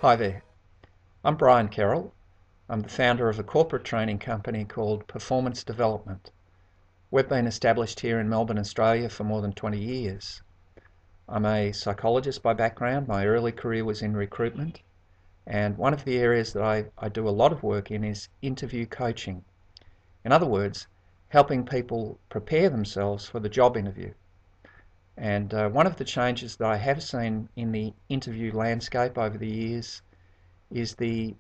Hi there, I'm Brian Carroll. I'm the founder of a corporate training company called Performance Development. We've been established here in Melbourne, Australia for more than 20 years. I'm a psychologist by background. My early career was in recruitment, and one of the areas that I do a lot of work in is interview coaching. In other words, helping people prepare themselves for the job interview. And one of the changes that I have seen in the interview landscape over the years is the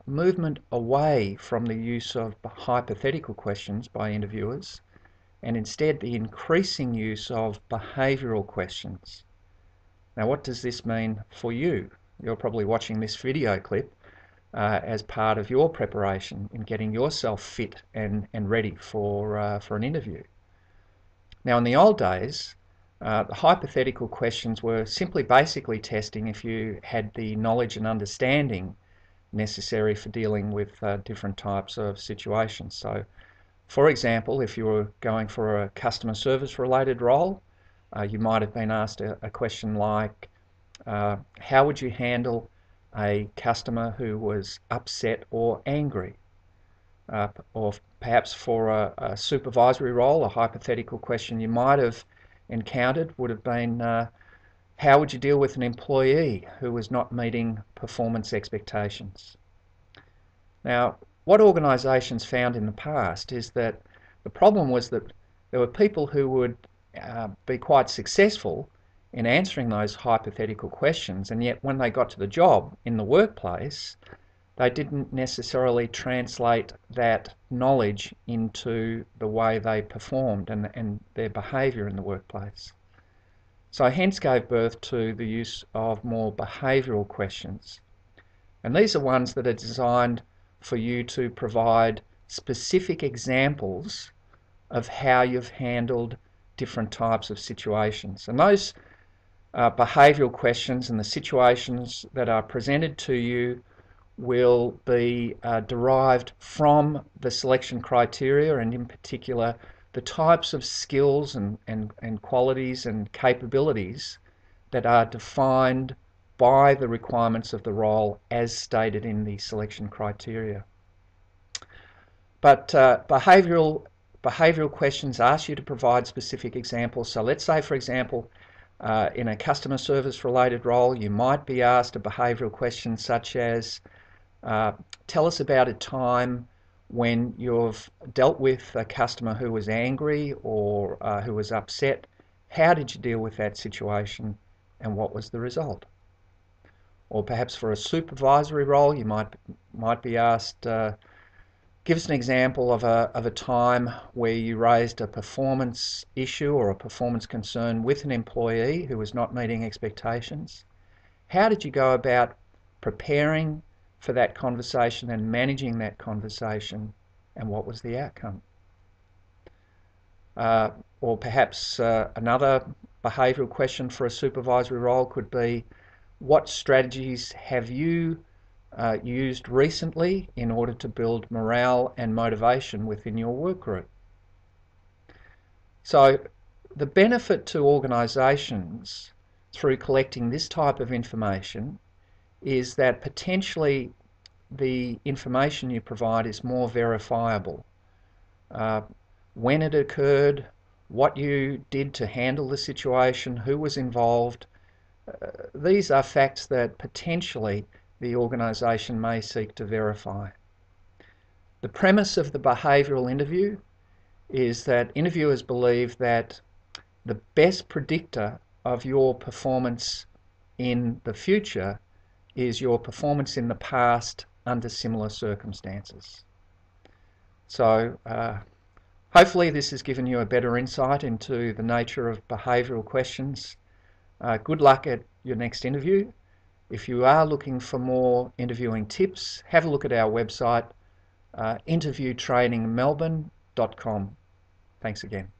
movement away from the use of hypothetical questions by interviewers and instead the increasing use of behavioural questions. Now, what does this mean for you? You're probably watching this video clip as part of your preparation in getting yourself fit and ready for an interview. Now, in the old days, the hypothetical questions were simply basically testing if you had the knowledge and understanding necessary for dealing with different types of situations. So, for example, if you were going for a customer service related role, you might have been asked a question like, how would you handle a customer who was upset or angry? Or perhaps for a supervisory role, a hypothetical question you might have encountered would have been, how would you deal with an employee who was not meeting performance expectations? Now, what organisations found in the past is that the problem was that there were people who would be quite successful in answering those hypothetical questions, and yet when they got to the job in the workplace, they didn't necessarily translate that knowledge into the way they performed and their behaviour in the workplace. So hence gave birth to the use of more behavioural questions. And these are ones that are designed for you to provide specific examples of how you've handled different types of situations. And those behavioural questions and the situations that are presented to you will be derived from the selection criteria, and in particular the types of skills and qualities and capabilities that are defined by the requirements of the role as stated in the selection criteria. But behavioural questions ask you to provide specific examples. So let's say, for example, in a customer service related role, you might be asked a behavioural question such as, tell us about a time when you've dealt with a customer who was angry or who was upset. How did you deal with that situation and what was the result? Or perhaps for a supervisory role, you might be asked, give us an example of a time where you raised a performance issue or a performance concern with an employee who was not meeting expectations. How did you go about preparing for that conversation and managing that conversation, and what was the outcome? Or perhaps another behavioural question for a supervisory role could be, what strategies have you used recently in order to build morale and motivation within your work group? So the benefit to organisations through collecting this type of information is that potentially the information you provide is more verifiable. When it occurred, what you did to handle the situation, who was involved, these are facts that potentially the organisation may seek to verify. The premise of the behavioural interview is that interviewers believe that the best predictor of your performance in the future is your performance in the past under similar circumstances. So hopefully this has given you a better insight into the nature of behavioural questions. Good luck at your next interview. If you are looking for more interviewing tips, have a look at our website, interviewtrainingmelbourne.com. Thanks again.